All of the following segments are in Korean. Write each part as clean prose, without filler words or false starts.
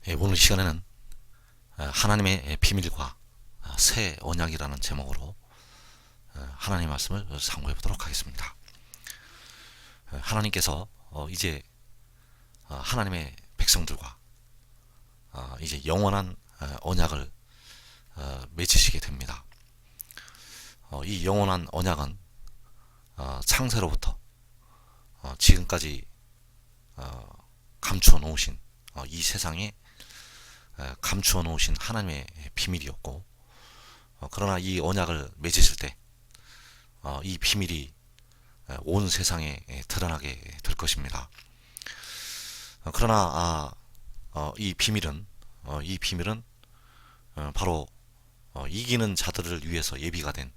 오늘 시간에는 하나님의 비밀과 새 언약이라는 제목으로 하나님의 말씀을 상고해 보도록 하겠습니다. 하나님께서 이제 하나님의 백성들과 이제 영원한 언약을 맺으시게 됩니다. 이 영원한 언약은 창세로부터 지금까지 감추어 놓으신 이 세상에 감추어 놓으신 하나님의 비밀이었고, 그러나 이 언약을 맺으실 때 이 비밀이 온 세상에 드러나게 될 것입니다. 그러나 이 비밀은 바로 이기는 자들을 위해서 예비가 된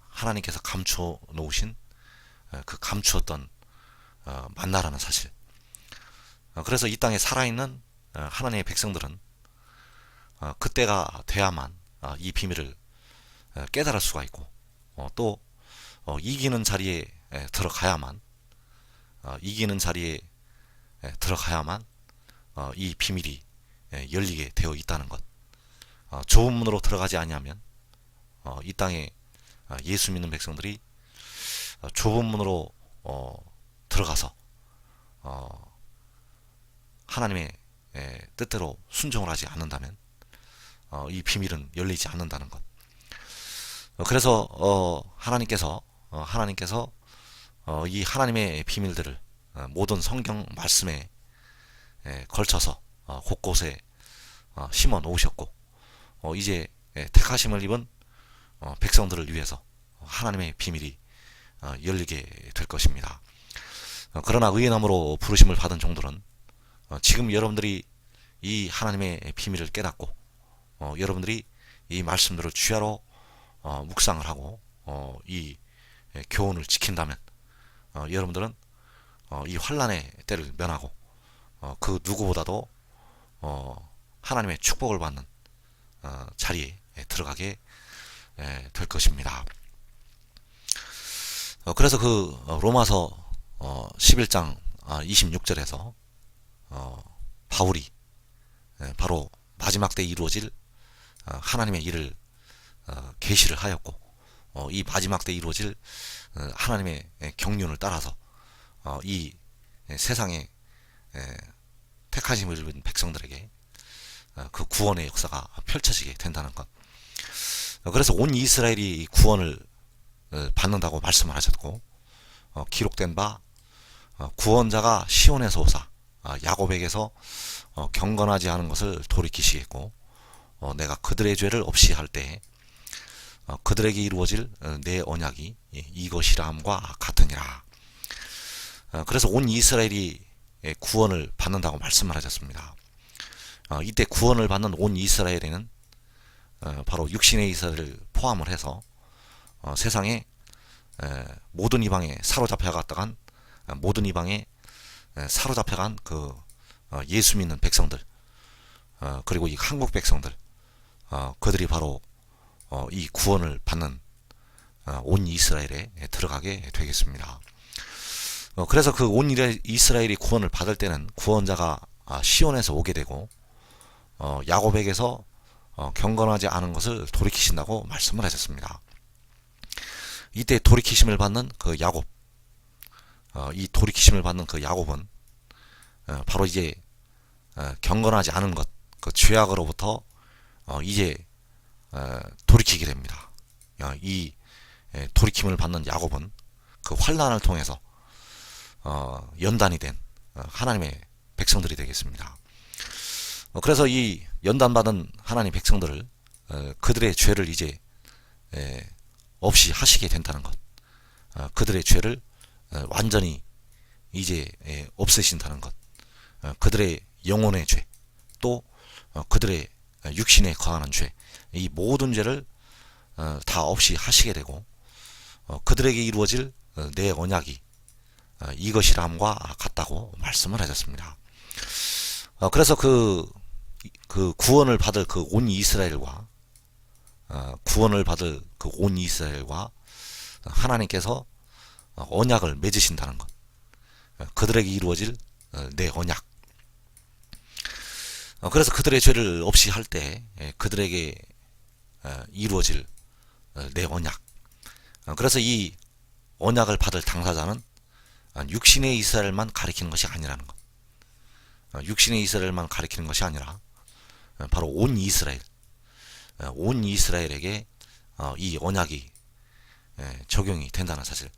하나님께서 감추어 놓으신 그 감추었던 만나라는 사실. 그래서 이 땅에 살아있는 하나님의 백성들은 그때가 돼야만 이 비밀을 깨달을 수가 있고, 또 이기는 자리에 들어가야만 이 비밀이 열리게 되어 있다는 것. 좁은 문으로 들어가지 아니하면 이 땅에 예수 믿는 백성들이 좁은 문으로 들어가서 하나님의 뜻대로 순종을 하지 않는다면 이 비밀은 열리지 않는다는 것. 그래서 하나님께서 이 하나님의 비밀들을 모든 성경 말씀에 걸쳐서 곳곳에 심어 놓으셨고, 이제 택하심을 입은 백성들을 위해서 하나님의 비밀이 열리게 될 것입니다. 그러나 의인함으로 부르심을 받은 종들은 지금 여러분들이 이 하나님의 비밀을 깨닫고 여러분들이 이 말씀들을 주야로 묵상을 하고 이 교훈을 지킨다면 여러분들은 이 환난의 때를 면하고 그 누구보다도 하나님의 축복을 받는 자리에 들어가게 될 것입니다. 그래서 그 로마서 11장 26절에서 바울이 바로 마지막 때 이루어질 하나님의 일을 계시를 하였고, 이 마지막 때 이루어질 하나님의 경륜을 따라서 이 세상에 택하심을 입은 백성들에게 그 구원의 역사가 펼쳐지게 된다는 것. 그래서 온 이스라엘이 구원을 받는다고 말씀을 하셨고, 기록된 바 구원자가 시온에서 오사 야곱에게서 경건하지 않은 것을 돌이키시겠고, 내가 그들의 죄를 없이 할 때 그들에게 이루어질 내 언약이 이것이라 함과 같으니라. 그래서 온 이스라엘이 구원을 받는다고 말씀을 하셨습니다. 이때 구원을 받는 온 이스라엘에는 바로 육신의 이스라엘을 포함을 해서 세상에 모든 이방에 사로잡혀갔다간 모든 이방에 사로잡혀간 그 예수 믿는 백성들, 그리고 이 한국 백성들, 그들이 바로 이 구원을 받는 온 이스라엘에 들어가게 되겠습니다. 그래서 그 온 이스라엘이 구원을 받을 때는 구원자가 시온에서 오게 되고, 야곱에게서 경건하지 않은 것을 돌이키신다고 말씀을 하셨습니다. 이때 돌이키심을 받는 그 야곱, 이 돌이키심을 받는 그 야곱은 바로 이제 경건하지 않은 것, 그 죄악으로부터 이제 돌이키게 됩니다. 이 돌이킴을 받는 야곱은 그 환난을 통해서 연단이 된 하나님의 백성들이 되겠습니다. 그래서 이 연단받은 하나님 백성들을 그들의 죄를 이제 없이 하시게 된다는 것, 그들의 죄를 완전히 이제 없애신다는 것, 그들의 영혼의 죄, 또 그들의 육신에 거하는 죄, 이 모든 죄를 다 없이 하시게 되고, 그들에게 이루어질 내 언약이 이것이라 함과 같다고 말씀을 하셨습니다. 그래서 그 구원을 받을 그 온 이스라엘과 하나님께서 언약을 맺으신다는 것, 그들에게 이루어질 내 언약. 그래서 그들의 죄를 없이 할 때 그들에게 이루어질 내 언약. 그래서 이 언약을 받을 당사자는 육신의 이스라엘만 가리키는 것이 아니라는 것. 육신의 이스라엘만 가리키는 것이 아니라 바로 온 이스라엘, 온 이스라엘에게 이 언약이 적용이 된다는 사실.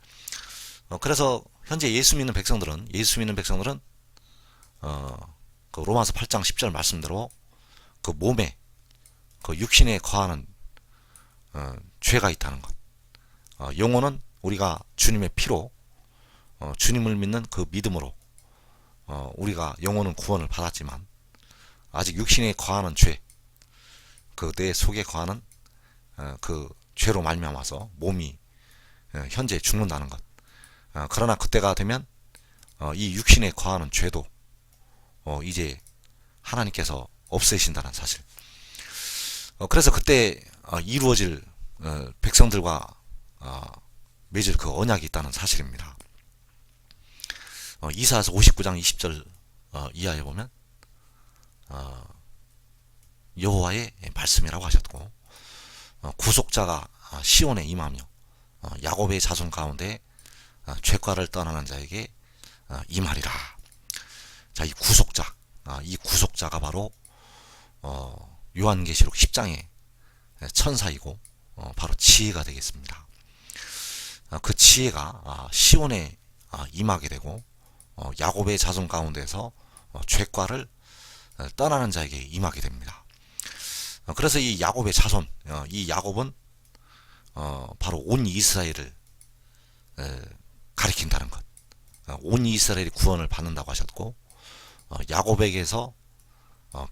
그래서 현재 예수 믿는 백성들은 그 로마서 8장 10절 말씀대로 그 몸에 그 육신에 거하는 죄가 있다는 것. 영혼은 우리가 주님의 피로 주님을 믿는 그 믿음으로 우리가 영혼은 구원을 받았지만 아직 육신에 거하는 죄, 그 내 속에 거하는 그 죄로 말미암아서 몸이 현재 죽는다는 것. 그러나 그때가 되면 이 육신에 거하는 죄도 이제 하나님께서 없애신다는 사실. 그래서 그때 이루어질 백성들과 맺을 그 언약이 있다는 사실입니다. 이사야서 59장 20절 이하에 보면 여호와의 말씀이라고 하셨고 구속자가 시온에 임하며 야곱의 자손 가운데 죄과를 떠나는 자에게 임하리라. 자, 이 구속자가 바로 요한계시록 10장의 천사이고 바로 지혜가 되겠습니다. 그 지혜가 시온에 임하게 되고 야곱의 자손 가운데서 죄과를 떠나는 자에게 임하게 됩니다. 그래서 이 야곱의 자손, 이 야곱은 바로 온 이스라엘을 가리킨다는 것. 온 이스라엘이 구원을 받는다고 하셨고 야곱에게서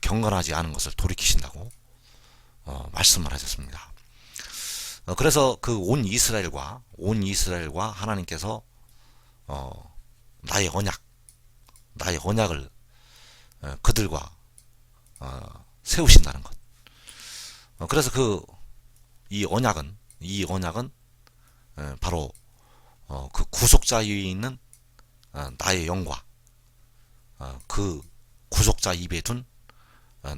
경건하지 않은 것을 돌이키신다고 말씀을 하셨습니다. 그래서 그 온 이스라엘과 하나님께서 나의 언약을 그들과 세우신다는 것. 그래서 이 언약은 바로 그 구속자 위에 있는 나의 영과 그 구속자 입에 둔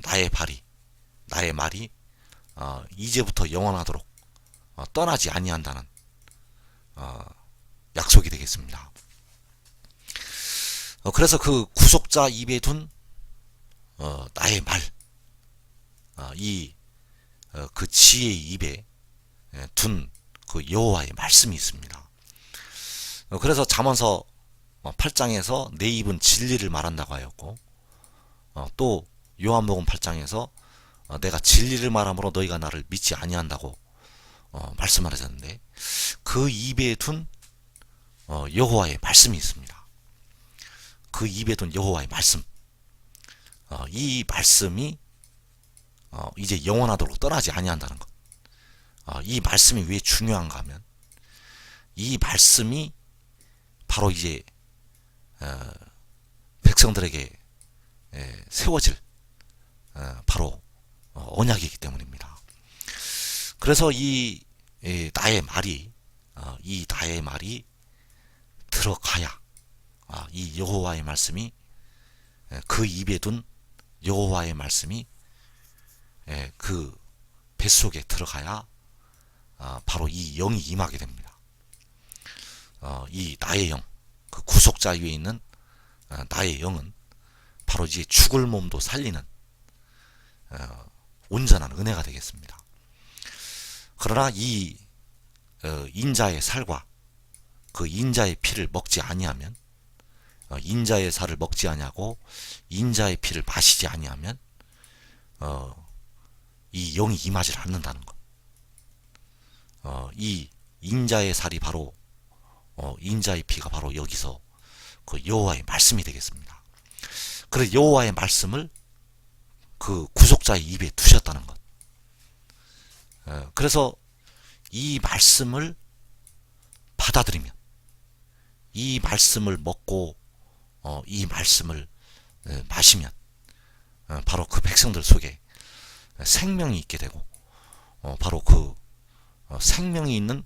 나의 말이 이제부터 영원하도록 떠나지 아니한다는 약속이 되겠습니다. 그래서 그 구속자 입에 둔 나의 말, 그 지혜의 입에 둔 그 여호와의 말씀이 있습니다. 그래서 잠언서 8장에서 내 입은 진리를 말한다고 하였고 또 요한복음 8장에서 내가 진리를 말함으로 너희가 나를 믿지 아니한다고 말씀하셨는데 그 입에 둔 여호와의 말씀이 있습니다. 그 입에 둔 여호와의 말씀, 이 말씀이 이제 영원하도록 떠나지 아니한다는 것. 이 말씀이 왜 중요한가 하면 이 말씀이 바로 이제 백성들에게 세워질 바로 언약이기 때문입니다. 그래서 이 나의 말이 들어가야 이 여호와의 말씀이 그 입에 둔 여호와의 말씀이 그 뱃속에 들어가야 바로 이 영이 임하게 됩니다. 이 나의 영, 그 구속자 위에 있는 나의 영은 바로 이제 죽을 몸도 살리는 온전한 은혜가 되겠습니다. 그러나 이 인자의 살과 그 인자의 피를 먹지 아니하면 인자의 살을 먹지 아니하고 인자의 피를 마시지 아니하면 이 영이 임하지 않는다는 것. 이 인자의 살이 바로 인자의 피가 바로 여기서 그 여호와의 말씀이 되겠습니다. 그래서 여호와의 말씀을 그 구속자의 입에 두셨다는 것. 그래서 이 말씀을 받아들이면, 이 말씀을 먹고 이 말씀을 마시면 바로 그 백성들 속에 생명이 있게 되고 바로 그 생명이 있는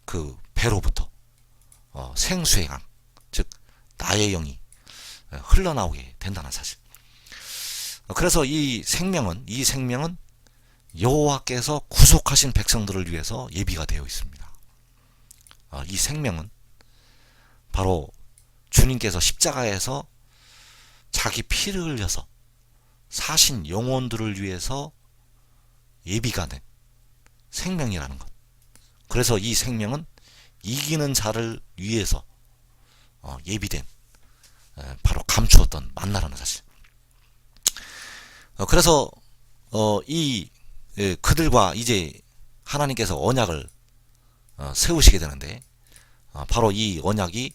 그 배로부터 생수의 강, 즉 나의 영이 흘러나오게 된다는 사실. 그래서 이 생명은 여호와께서 구속하신 백성들을 위해서 예비가 되어 있습니다. 이 생명은 바로 주님께서 십자가에서 자기 피를 흘려서 사신 영혼들을 위해서 예비가 된 생명이라는 것. 그래서 이 생명은 이기는 자를 위해서 예비된 바로 감추었던 만나라는 사실. 그래서 그들과 이제 하나님께서 언약을 세우시게 되는데, 바로 이 언약이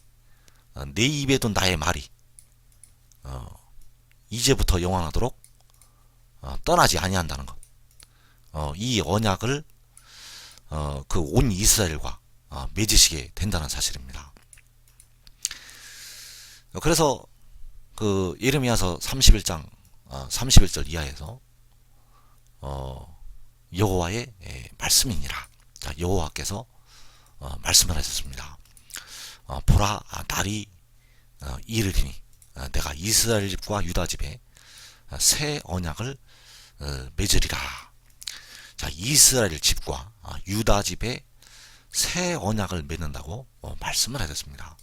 내 입에 둔 나의 말이 이제부터 영원하도록 떠나지 아니한다는 것. 이 언약을 그 온 이스라엘과 맺으시게 된다는 사실입니다. 그래서 그 예레미야서 31장 31절 이하에서 여호와의 말씀이니라. 자, 여호와께서 말씀을 하셨습니다. 보라, 날이 이르리니 내가 이스라엘 집과 유다 집에 새 언약을 맺으리라. 자, 이스라엘 집과 유다 집에 새 언약을 맺는다고 말씀을 하셨습니다.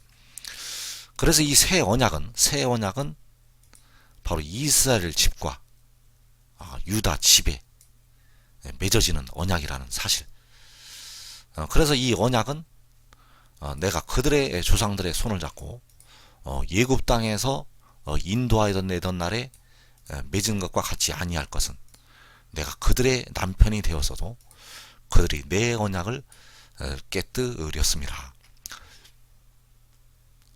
그래서 이 새 언약은 바로 이스라엘 집과 유다 집에 맺어지는 언약이라는 사실. 그래서 이 언약은 내가 그들의 조상들의 손을 잡고 예굽 땅에서 인도하여 내던 날에 맺은 것과 같이 아니할 것은 내가 그들의 남편이 되었어도 그들이 내 언약을 깨뜨렸습니다.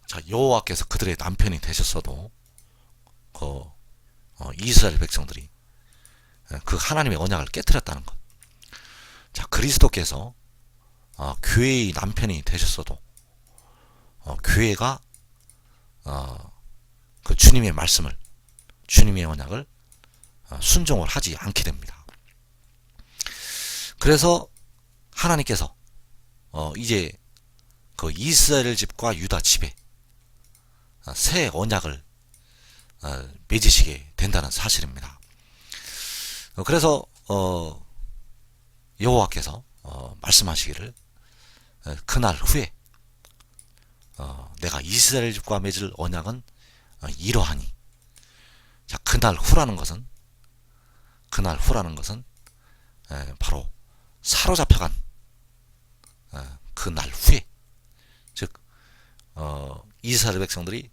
자, 여호와께서 그들의 남편이 되셨어도 이스라엘 백성들이 그 하나님의 언약을 깨뜨렸다는 것. 자, 그리스도께서 교회의 남편이 되셨어도 교회가 그 주님의 말씀을, 주님의 언약을 순종을 하지 않게 됩니다. 그래서 하나님께서 이제 그 이스라엘 집과 유다 집에 새 언약을 맺으시게 된다는 사실입니다. 그래서 여호와께서 말씀하시기를 그날 후에 내가 이스라엘 집과 맺을 언약은 이러하니. 자, 그날 후라는 것은 바로 사로잡혀간 그날 후에, 즉 이스라엘 백성들이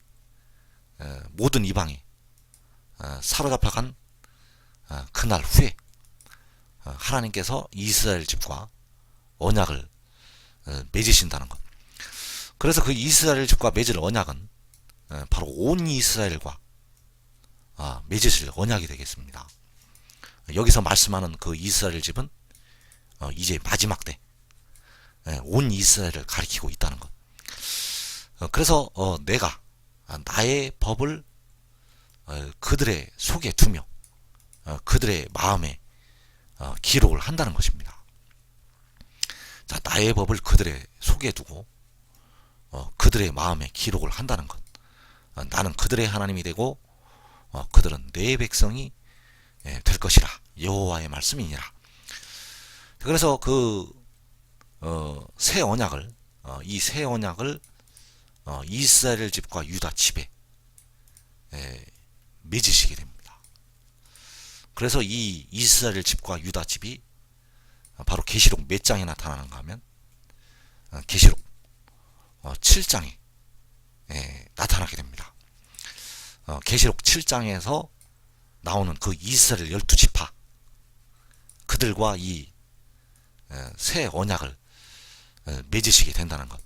모든 이방에 사로잡혀간 그날 후에 하나님께서 이스라엘 집과 언약을 맺으신다는 것. 그래서 그 이스라엘 집과 맺을 언약은 바로 온 이스라엘과 맺으실 언약이 되겠습니다. 여기서 말씀하는 그 이스라엘 집은 이제 마지막 때 온 이스라엘을 가리키고 있다는 것. 그래서 내가 나의 법을 그들의 속에 두며 그들의 마음에 기록을 한다는 것입니다. 자, 나의 법을 그들의 속에 두고 그들의 마음에 기록을 한다는 것. 나는 그들의 하나님이 되고 그들은 내 백성이 될 것이라. 여호와의 말씀이니라. 그래서 그 새 언약을 이 새 언약을 이스라엘 집과 유다 집에 맺으시게 됩니다. 그래서 이 이스라엘 집과 유다 집이 바로 계시록 몇 장에 나타나는가 하면 계시록 7장에 나타나게 됩니다. 계시록 7장에서 나오는 그 이스라엘 12지파, 그들과 이 새 언약을 맺으시게 된다는 것.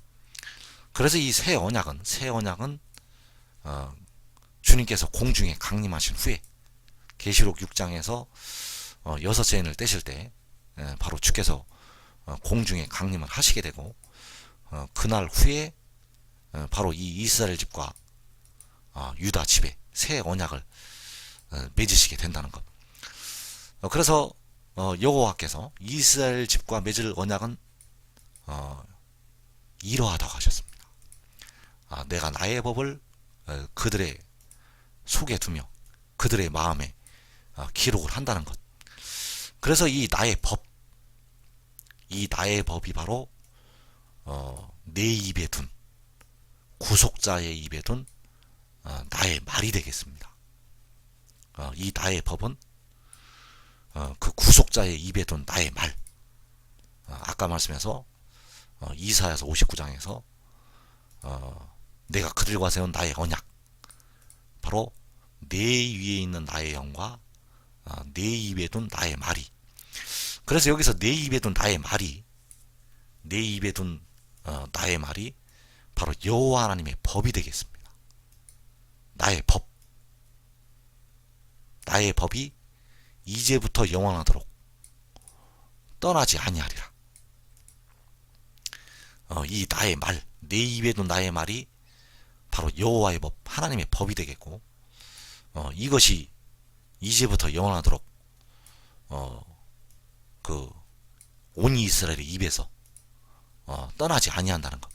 그래서 이 새 언약은 주님께서 공중에 강림하신 후에 계시록 6장에서 여섯째 인을 떼실 때 바로 주께서 공중에 강림을 하시게 되고, 그날 후에 바로 이 이스라엘 집과 유다 집에 새 언약을 맺으시게 된다는 것. 그래서 여호와께서 이스라엘 집과 맺을 언약은 이러하다고 하셨습니다. 내가 나의 법을 그들의 속에 두며 그들의 마음에 기록을 한다는 것. 그래서 이 나의 법이 바로 내 입에 둔, 구속자의 입에 둔 나의 말이 되겠습니다. 이 나의 법은 그 구속자의 입에 둔 나의 말. 아까 말씀해서 이사야서 59장에서 내가 그들과 세운 나의 언약, 바로 내 위에 있는 나의 영과 내 입에 둔 나의 말이. 그래서 여기서 내 입에 둔 나의 말이, 내 입에 둔 나의 말이 바로 여호와 하나님의 법이 되겠습니다. 나의 법, 나의 법이 이제부터 영원하도록 떠나지 아니하리라. 이 나의 말, 내 입에 둔 나의 말이 바로 여호와의 법, 하나님의 법이 되겠고, 이것이 이제부터 영원하도록 그 온 이스라엘의 입에서 떠나지 아니한다는 것.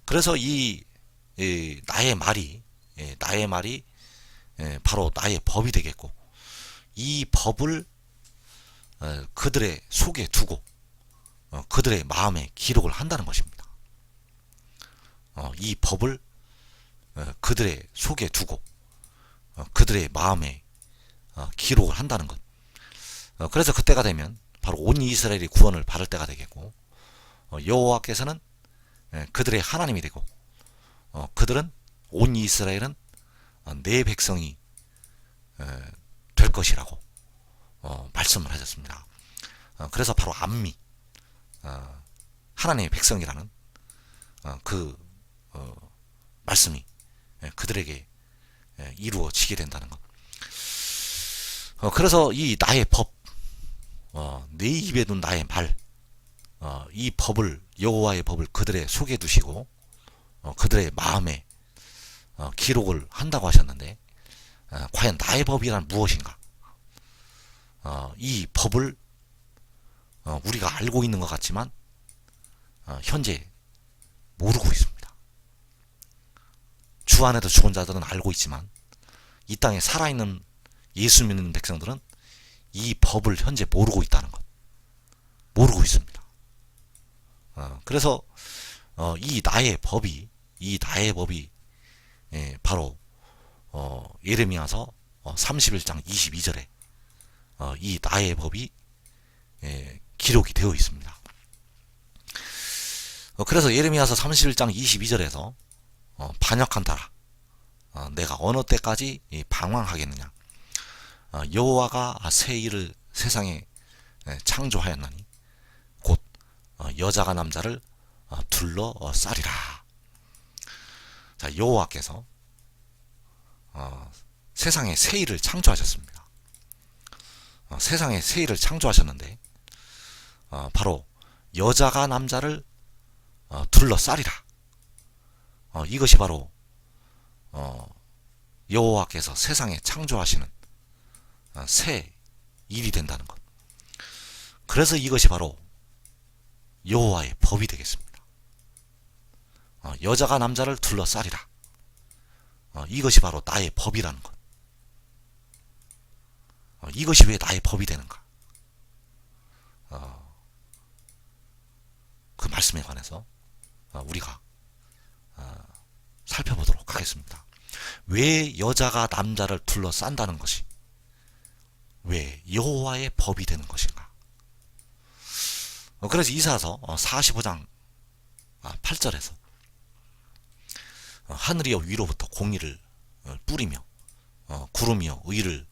그래서 이 나의 말이 바로 나의 법이 되겠고, 이 법을 그들의 속에 두고 그들의 마음에 기록을 한다는 것입니다. 이 법을 그들의 속에 두고 그들의 마음에 기록을 한다는 것. 그래서 그때가 되면 바로 온 이스라엘이 구원을 받을 때가 되겠고, 여호와께서는 그들의 하나님이 되고, 그들은, 온 이스라엘은 내 백성이 될 것이라고 말씀을 하셨습니다. 그래서 바로 암미, 하나님의 백성이라는 그 말씀이 그들에게 이루어지게 된다는 것. 그래서 이 나의 법, 내 입에 둔 나의 말, 이 법을, 여호와의 법을 그들의 속에 두시고 그들의 마음에 기록을 한다고 하셨는데, 과연 나의 법이란 무엇인가? 이 법을 우리가 알고 있는 것 같지만 현재 모르고 있습니다. 주 안에도 죽은 자들은 알고 있지만 이 땅에 살아있는 예수 믿는 백성들은 이 법을 현재 모르고 있다는 것, 모르고 있습니다. 그래서 이 나의 법이 바로 예레미야서 31장 22절에 이 나의 법이 기록이 되어 있습니다. 그래서 예레미야서 31장 22절에서 반역한다라, 내가 어느 때까지 방황하겠느냐, 여호와가 새 일을 세상에 창조하였나니 곧 여자가 남자를 둘러싸리라. 자, 여호와께서 세상에 새 일을 창조하셨습니다. 세상에 새 일을 창조하셨는데 바로 여자가 남자를 둘러싸리라. 이것이 바로 여호와께서 세상에 창조하시는 새 일이 된다는 것. 그래서 이것이 바로 여호와의 법이 되겠습니다. 여자가 남자를 둘러싸리라. 이것이 바로 나의 법이라는 것. 이것이 왜 나의 법이 되는가? 그 말씀에 관해서 우리가 살펴보도록 하겠습니다. 왜 여자가 남자를 둘러싼다는 것이 왜 여호와의 법이 되는 것인가? 그래서 이사야서 45장 8절에서 하늘이여 위로부터 공의를 뿌리며 구름이여 의를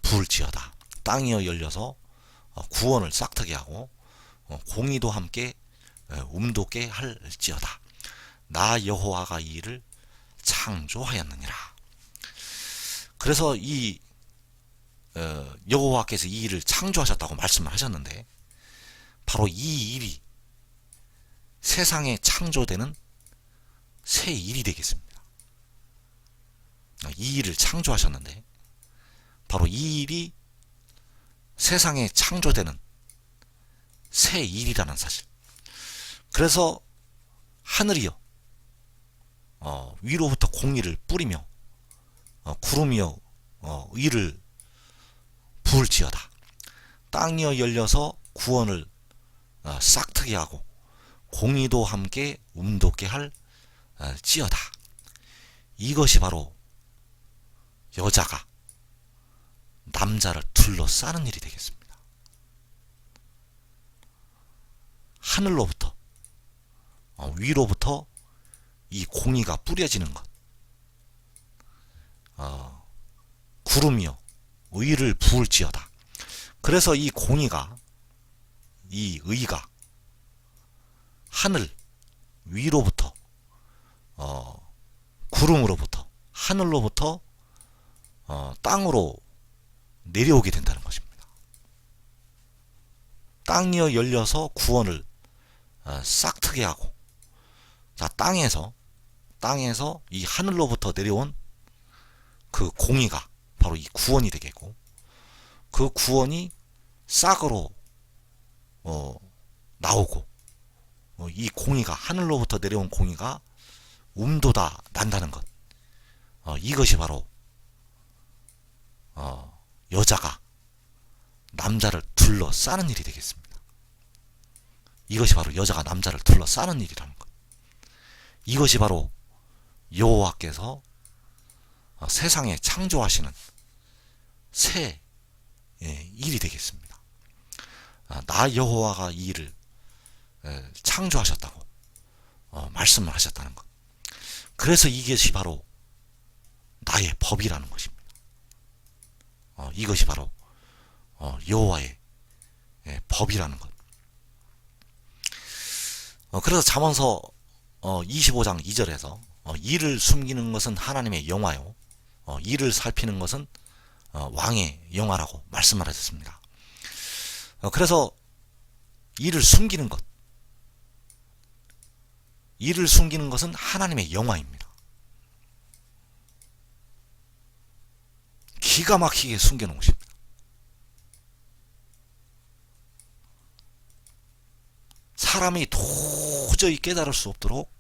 부을지어다. 땅이여 열려서 구원을 싹트게 하고 공의도 함께 움돋게 할지어다. 나 여호와가 이 일을 창조하였느니라. 그래서 이 여호와께서 이 일을 창조하셨다고 말씀을 하셨는데, 바로 이 일이 세상에 창조되는 새 일이 되겠습니다. 이 일을 창조하셨는데 바로 이 일이 세상에 창조되는 새 일이라는 사실. 그래서 하늘이여 위로부터 공의를 뿌리며 구름이여 의를 부을지어다. 땅이여 열려서 구원을 싹트게 하고 공의도 함께 움돋게 할 지어다. 이것이 바로 여자가 남자를 둘러싸는 일이 되겠습니다. 하늘로부터 위로부터 이 공의가 뿌려지는 것, 구름이여 의를 부을지어다. 그래서 이 공의가, 이 의가 하늘 위로부터 구름으로부터 하늘로부터 땅으로 내려오게 된다는 것입니다. 땅이여 열려서 구원을 싹트게 하고, 자, 땅에서 이 하늘로부터 내려온 그 공의가 바로 이 구원이 되겠고, 그 구원이 싹으로 나오고, 이 공의가 하늘로부터 내려온 공의가 움돋아 난다는 것, 이것이 바로 여자가 남자를 둘러싸는 일이 되겠습니다. 이것이 바로 여자가 남자를 둘러싸는 일이라는 것. 이것이 바로 여호와께서 세상에 창조하시는 새 일이 되겠습니다. 나 여호와가 이 일을 창조하셨다고 말씀을 하셨다는 것. 그래서 이것이 바로 나의 법이라는 것입니다. 이것이 바로 여호와의 법이라는 것. 그래서 잠언서 25장 2절에서 이를 숨기는 것은 하나님의 영화요, 이를 살피는 것은 왕의 영화라고 말씀을 하셨습니다. 그래서 이를 숨기는 것, 이를 숨기는 것은 하나님의 영화입니다. 기가 막히게 숨겨놓은 것입니다. 사람이 도저히 깨달을 수 없도록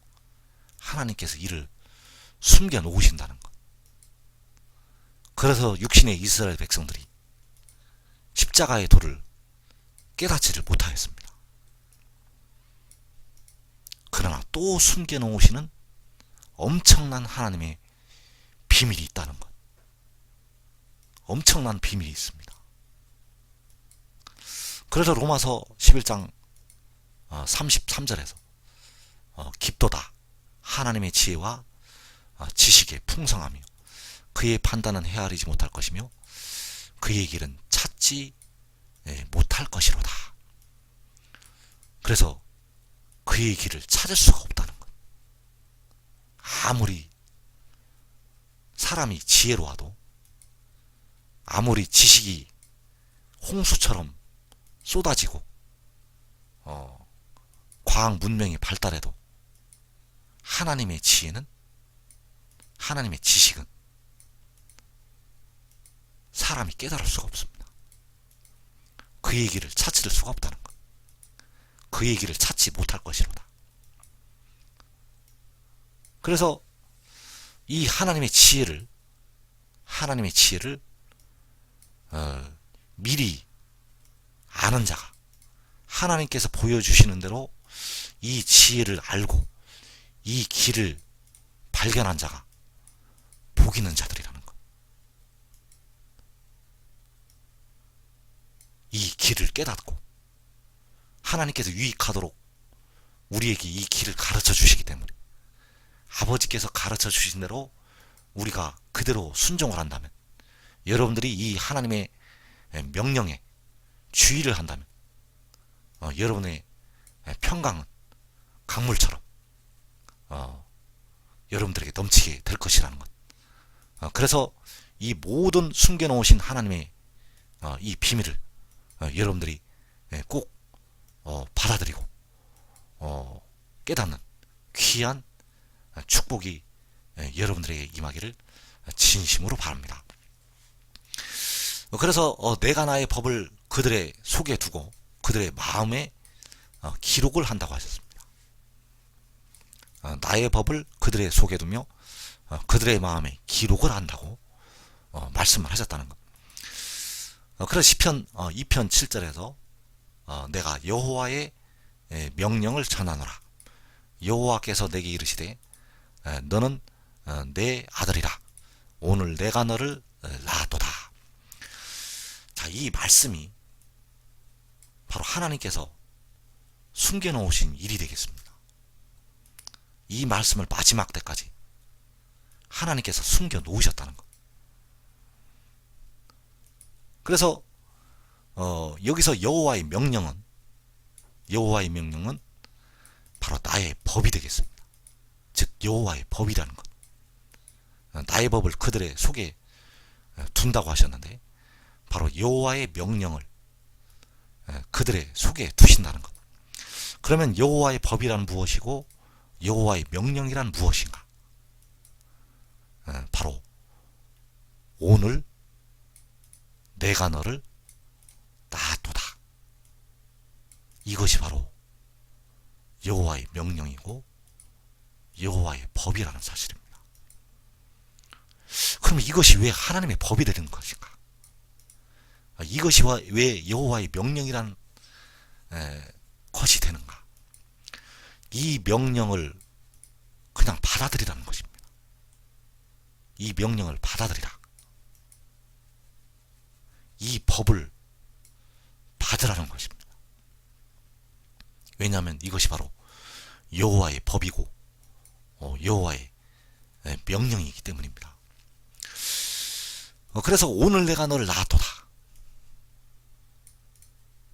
하나님께서 이를 숨겨 놓으신다는 것. 그래서 육신의 이스라엘 백성들이 십자가의 도를 깨닫지를 못하였습니다. 그러나 또 숨겨 놓으시는 엄청난 하나님의 비밀이 있다는 것. 엄청난 비밀이 있습니다. 그래서 로마서 11장 33절에서 깊도다 하나님의 지혜와 지식의 풍성하며 그의 판단은 헤아리지 못할 것이며 그의 길은 찾지 못할 것이로다. 그래서 그의 길을 찾을 수가 없다는 것. 아무리 사람이 지혜로워도, 아무리 지식이 홍수처럼 쏟아지고 과학 문명이 발달해도 하나님의 지혜는, 하나님의 지식은 사람이 깨달을 수가 없습니다. 그의 길을 찾을 수가 없다는 것. 그의 길을 찾지 못할 것이로다. 그래서 이 하나님의 지혜를 미리 아는 자가, 하나님께서 보여주시는 대로 이 지혜를 알고 이 길을 발견한 자가 복 있는 자들이라는 것. 이 길을 깨닫고 하나님께서 유익하도록 우리에게 이 길을 가르쳐 주시기 때문에, 아버지께서 가르쳐 주신 대로 우리가 그대로 순종을 한다면, 여러분들이 이 하나님의 명령에 주의를 한다면 여러분의 평강은 강물처럼 여러분들에게 넘치게 될 것이라는 것. 그래서 이 모든 숨겨놓으신 하나님의 이 비밀을 여러분들이 꼭 받아들이고 깨닫는 귀한 축복이 여러분들에게 임하기를 진심으로 바랍니다. 그래서 내가 나의 법을 그들의 속에 두고 그들의 마음에 기록을 한다고 하셨습니다. 나의 법을 그들의 속에 두며 그들의 마음에 기록을 한다고 말씀을 하셨다는 것. 그래서 시편 2편 7절에서 내가 여호와의 명령을 전하노라. 여호와께서 내게 이르시되 너는 내 아들이라. 오늘 내가 너를 낳았도다. 자, 이 말씀이 바로 하나님께서 숨겨놓으신 일이 되겠습니다. 이 말씀을 마지막 때까지 하나님께서 숨겨놓으셨다는 것. 그래서 여기서 여호와의 명령은 바로 나의 법이 되겠습니다. 즉 여호와의 법이라는 것. 나의 법을 그들의 속에 둔다고 하셨는데 바로 여호와의 명령을 그들의 속에 두신다는 것. 그러면 여호와의 법이란 무엇이고 여호와의 명령이란 무엇인가? 바로 오늘 내가 너를 낳았도다. 이것이 바로 여호와의 명령이고 여호와의 법이라는 사실입니다. 그럼 이것이 왜 하나님의 법이 되는 것인가? 이것이 왜 여호와의 명령이라는 것이 되는가? 이 명령을 그냥 받아들이라는 것입니다. 이 명령을 받아들이라. 이 법을 받으라는 것입니다. 왜냐하면 이것이 바로 여호와의 법이고 여호와의 명령이기 때문입니다. 그래서 오늘 내가 너를 낳았도다.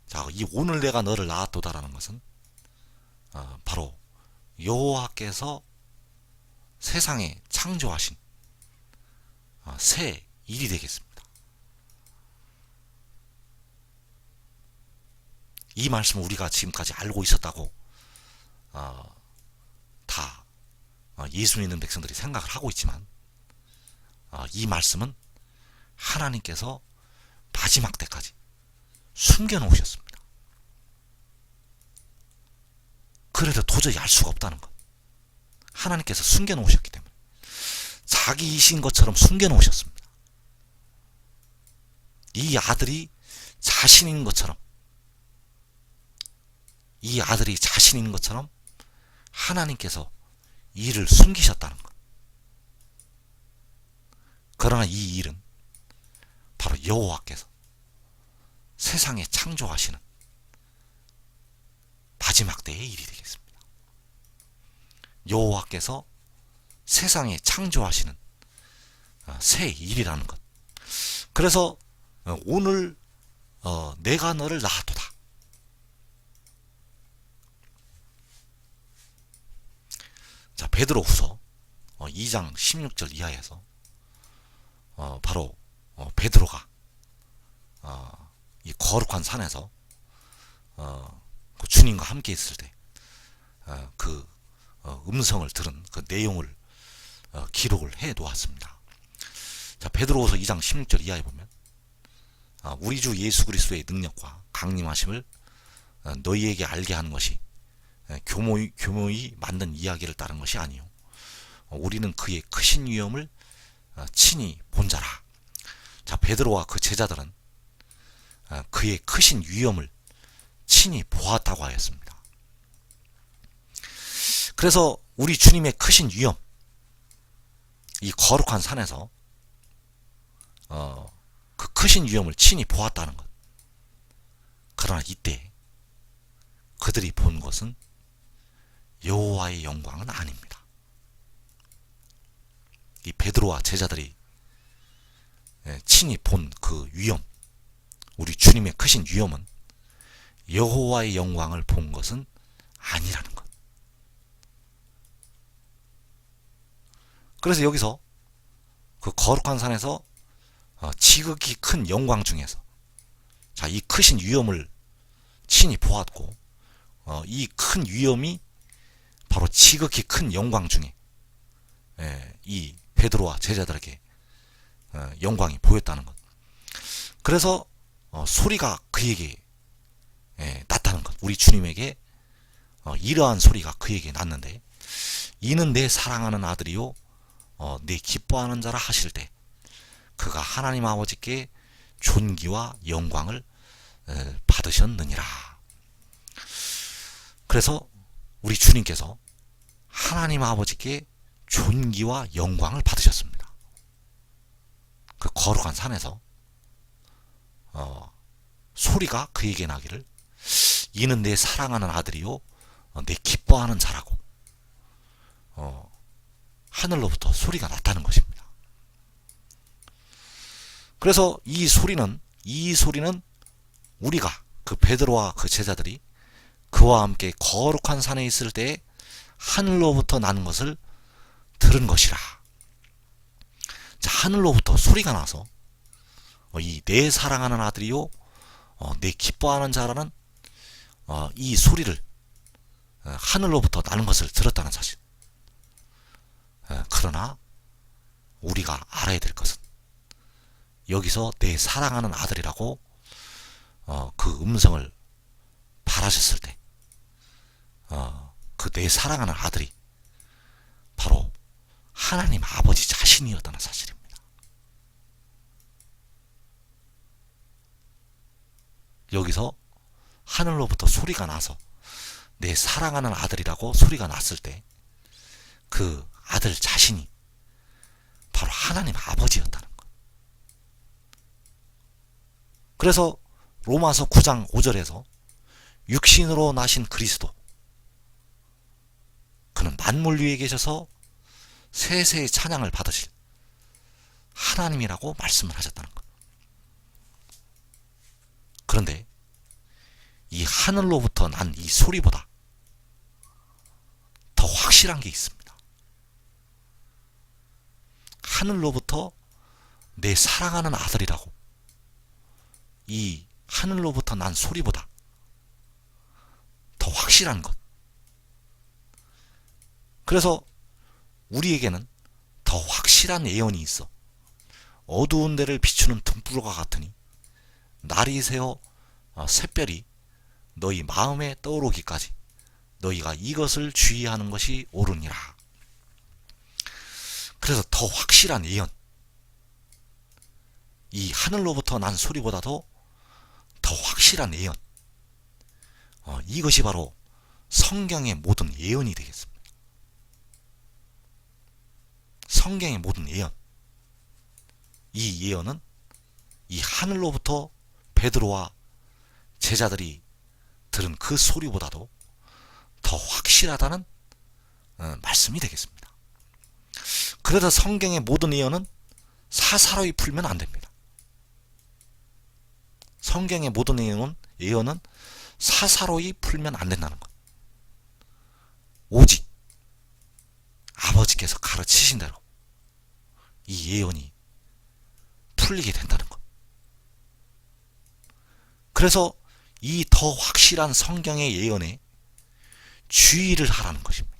자, 이 오늘 내가 너를 낳았도다라는 것은 바로 여호와께서 세상에 창조하신 새 일이 되겠습니다. 이 말씀을 우리가 지금까지 알고 있었다고 다 예수 믿는 백성들이 생각을 하고 있지만 이 말씀은 하나님께서 마지막 때까지 숨겨놓으셨습니다. 그래도 도저히 알 수가 없다는 것. 하나님께서 숨겨놓으셨기 때문에 자기이신 것처럼 숨겨놓으셨습니다. 이 아들이 자신인 것처럼 하나님께서 이를 숨기셨다는 것. 그러나 이 일은 바로 여호와께서 세상에 창조하시는 마지막 때의 일이 되겠습니다. 여호와께서 세상에 창조하시는 새 일이라는 것. 그래서 오늘 내가 너를 낳았도다. 자, 베드로후서 2장 16절 이하에서 바로 베드로가 이 거룩한 산에서 그 주님과 함께 있을 때 그 음성을 들은 그 내용을 기록을 해 놓았습니다. 자, 베드로후서 2장 16절 이하에 보면 우리 주 예수 그리스도의 능력과 강림하심을 너희에게 알게 하는 것이 교모히 만든 이야기를 따른 것이 아니요 우리는 그의 크신 위엄을 친히 본 자라. 자, 베드로와 그 제자들은 그의 크신 위엄을 친히 보았다고 하였습니다. 그래서 우리 주님의 크신 위엄, 이 거룩한 산에서 그 크신 위엄을 친히 보았다는 것. 그러나 이때 그들이 본 것은 여호와의 영광은 아닙니다. 이 베드로와 제자들이 친히 본 그 위엄, 우리 주님의 크신 위엄은 여호와의 영광을 본 것은 아니라는 것. 그래서 여기서 그 거룩한 산에서 지극히 큰 영광 중에서 자, 이 크신 위엄을 친히 보았고 이 큰 위엄이 바로 지극히 큰 영광 중에 이 베드로와 제자들에게 영광이 보였다는 것. 그래서 소리가 그에게 났다는 것. 우리 주님에게 이러한 소리가 그에게 났는데 이는 내 사랑하는 아들이요 내 기뻐하는 자라 하실 때 그가 하나님 아버지께 존귀와 영광을 받으셨느니라. 그래서 우리 주님께서 하나님 아버지께 존귀와 영광을 받으셨습니다. 그 거룩한 산에서 소리가 그에게 나기를 이는 내 사랑하는 아들이요 내 기뻐하는 자라고 하늘로부터 소리가 났다는 것입니다. 그래서 이 소리는 우리가 그 베드로와 그 제자들이 그와 함께 거룩한 산에 있을 때에 하늘로부터 나는 것을 들은 것이라. 자, 하늘로부터 소리가 나서 이 내 사랑하는 아들이요 내 기뻐하는 자라는 이 소리를 하늘로부터 나는 것을 들었다는 사실. 그러나 우리가 알아야 될 것은 여기서 내 사랑하는 아들이라고 그 음성을 발하셨을 때 그 내 사랑하는 아들이 바로 하나님 아버지 자신이었다는 사실입니다. 여기서 하늘로부터 소리가 나서 내 사랑하는 아들이라고 소리가 났을 때 그 아들 자신이 바로 하나님 아버지였다는 것. 그래서 로마서 9장 5절에서 육신으로 나신 그리스도 그는 만물 위에 계셔서 세세의 찬양을 받으실 하나님이라고 말씀을 하셨다는 것. 그런데 이 하늘로부터 난 이 소리보다 더 확실한 게 있습니다. 하늘로부터 내 사랑하는 아들이라고 이 하늘로부터 난 소리보다 더 확실한 것. 그래서 우리에게는 더 확실한 예언이 있어. 어두운 데를 비추는 등불과 같으니 날이 새어 샛별이 너희 마음에 떠오르기까지 너희가 이것을 주의하는 것이 옳으니라. 그래서 더 확실한 예언, 이 하늘로부터 난 소리보다도 더 확실한 예언, 이것이 바로 성경의 모든 예언이 되겠습니다. 성경의 모든 예언, 이 예언은 이 하늘로부터 베드로와 제자들이 들은 그 소리보다도 더 확실하다는 말씀이 되겠습니다. 그래서 성경의 모든 예언은 사사로이 풀면 안 됩니다. 성경의 모든 예언은 사사로이 풀면 안 된다는 것. 오직 아버지께서 가르치신 대로 이 예언이 풀리게 된다는 것. 그래서 이 더 확실한 성경의 예언에 주의를 하라는 것입니다.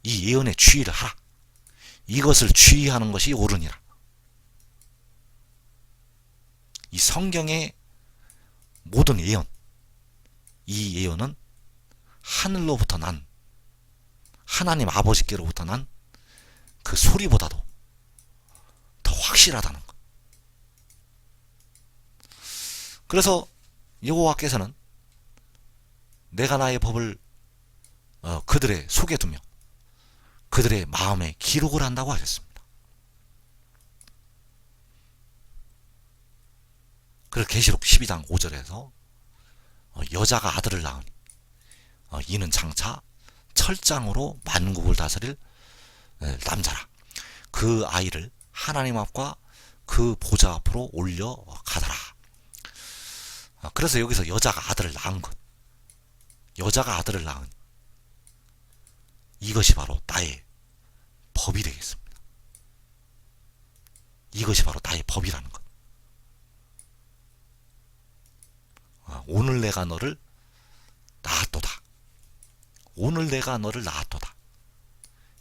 이 예언에 주의를 하라. 이것을 주의하는 것이 옳으니라. 이 성경의 모든 예언, 이 예언은 하늘로부터 난 하나님 아버지께로부터 난 그 소리보다도 더 확실하다는 것. 그래서 여호와께서는 내가 나의 법을 그들의 속에 두며 그들의 마음에 기록을 한다고 하셨습니다. 그래서 계시록 12장 5절에서 여자가 아들을 낳으니 이는 장차 철장으로 만국을 다스릴 남자라. 그 아이를 하나님 앞과 그 보좌 앞으로 올려가더라. 그래서 여기서 여자가 아들을 낳은 것, 여자가 아들을 낳은 이것이 바로 나의 법이 되겠습니다. 이것이 바로 나의 법이라는 것. 오늘 내가 너를 낳았도다. 오늘 내가 너를 낳았도다.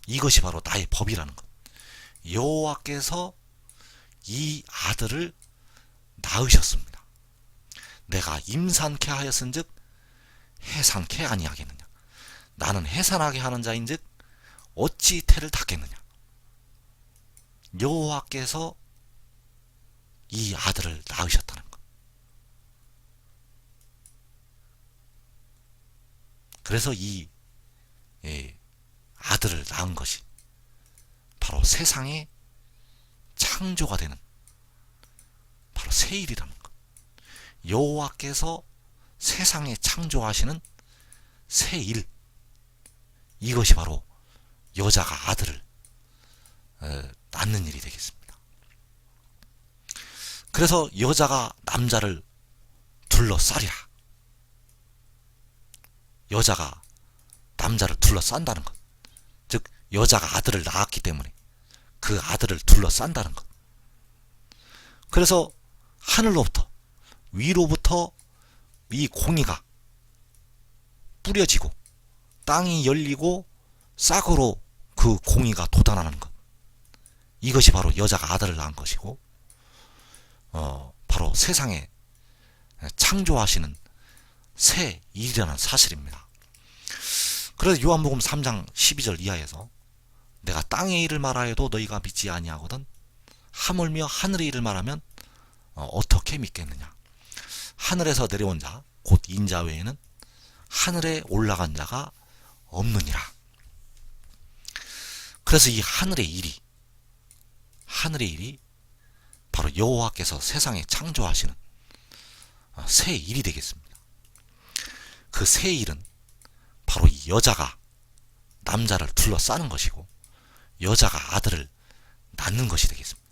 이것이 바로 나의 법이라는 것. 여호와께서 이 아들을 낳으셨습니다. 내가 임산케 하였은즉 해산케 아니하겠느냐. 나는 해산하게 하는 자인즉 어찌 태를 닫겠느냐. 여호와께서 이 아들을 낳으셨다는 것. 그래서 이 아들을 낳은 것이 바로 세상의 창조가 되는 바로 새 일이라는 것. 여호와께서 세상에 창조하시는 새 일, 이것이 바로 여자가 아들을 낳는 일이 되겠습니다. 그래서 여자가 남자를 둘러싸리라. 여자가 남자를 둘러싼다는 것. 즉 여자가 아들을 낳았기 때문에 그 아들을 둘러싼다는 것. 그래서 하늘로부터 위로부터 이 공의가 뿌려지고 땅이 열리고 싹으로 그 공의가 돋아나는 것. 이것이 바로 여자가 아들을 낳은 것이고 바로 세상에 창조하시는 새 일이라는 사실입니다. 그래서 요한복음 3장 12절 이하에서 내가 땅의 일을 말하여도 너희가 믿지 아니하거든 하물며 하늘의 일을 말하면 어떻게 믿겠느냐. 하늘에서 내려온 자 곧 인자 외에는 하늘에 올라간 자가 없느니라. 그래서 이 하늘의 일이 바로 여호와께서 세상에 창조하시는 새 일이 되겠습니다. 그 새 일은 바로 이 여자가 남자를 둘러싸는 것이고 여자가 아들을 낳는 것이 되겠습니다.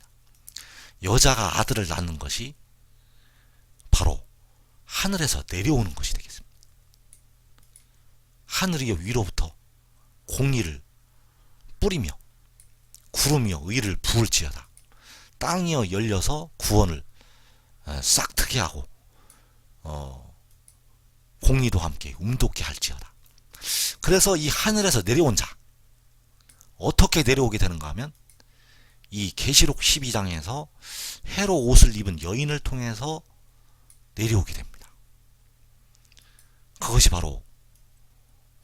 여자가 아들을 낳는 것이 바로 하늘에서 내려오는 것이 되겠습니다. 하늘이 위로부터 공의를 뿌리며 구름이여 의를 부을지어다. 땅이여 열려서 구원을 싹트게 하고 공의도 함께 움돋게 할지어다. 그래서 이 하늘에서 내려온 자 어떻게 내려오게 되는가 하면 이 계시록 12장에서 해로 옷을 입은 여인을 통해서 내려오게 됩니다. 그것이 바로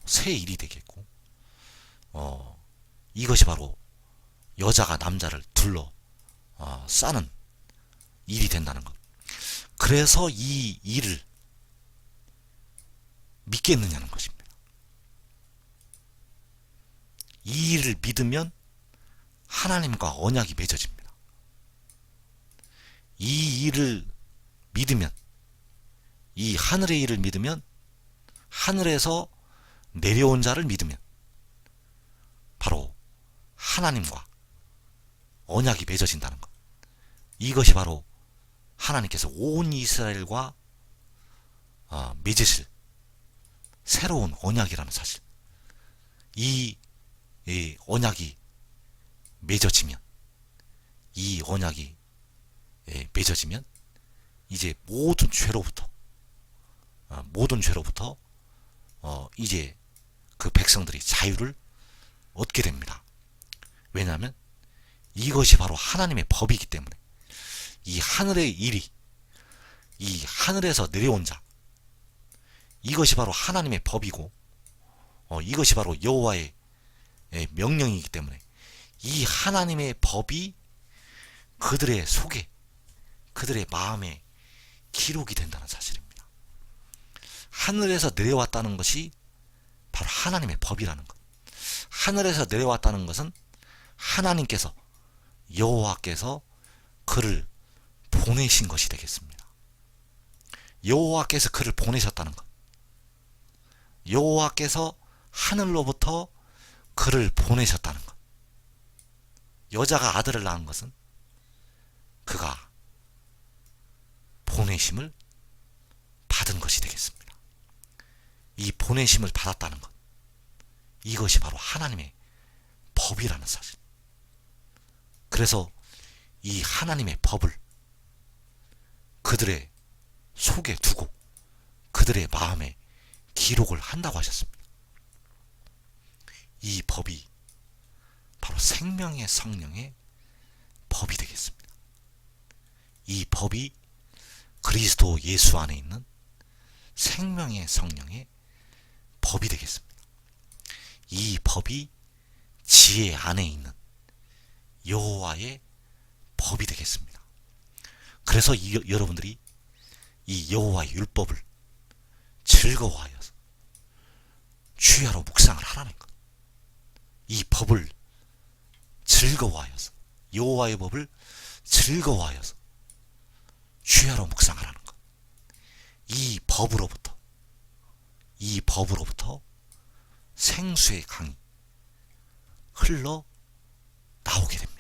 새 일이 되겠고 이것이 바로 여자가 남자를 둘러 싸는 일이 된다는 것. 그래서 이 일을 믿겠느냐는 것입니다. 이 일을 믿으면 하나님과 언약이 맺어집니다. 이 일을 믿으면 이 하늘의 일을 믿으면 하늘에서 내려온 자를 믿으면 바로 하나님과 언약이 맺어진다는 것. 이것이 바로 하나님께서 온 이스라엘과 맺으실 새로운 언약이라는 사실. 이 언약이 맺어지면 이제 모든 죄로부터 이제 그 백성들이 자유를 얻게 됩니다. 왜냐하면 이것이 바로 하나님의 법이기 때문에 이 하늘의 일이 이 하늘에서 내려온 자 이것이 바로 하나님의 법이고 이것이 바로 여호와의 명령이기 때문에 이 하나님의 법이 그들의 속에 그들의 마음에 기록이 된다는 사실입니다. 하늘에서 내려왔다는 것이 바로 하나님의 법이라는 것. 하늘에서 내려왔다는 것은 하나님께서 여호와께서 그를 보내신 것이 되겠습니다. 여호와께서 그를 보내셨다는 것. 여호와께서 하늘로부터 그를 보내셨다는 것. 여자가 아들을 낳은 것은 그가 보내심을 받은 것이 되겠습니다. 이 보내심을 받았다는 것. 이것이 바로 하나님의 법이라는 사실. 그래서 이 하나님의 법을 그들의 속에 두고 그들의 마음에 기록을 한다고 하셨습니다. 이 법이 바로 생명의 성령의 법이 되겠습니다. 이 법이 그리스도 예수 안에 있는 생명의 성령의 법이 되겠습니다. 이 법이 지혜 안에 있는 여호와의 법이 되겠습니다. 그래서 여러분들이 이 여호와의 율법을 즐거워하여서 주야로 묵상을 하라는 것. 이 법을 즐거워하여서, 여호와의 법을 즐거워하여서 주야로 묵상하라는 것. 이 법으로부터 생수의 강이 흘러 나오게 됩니다.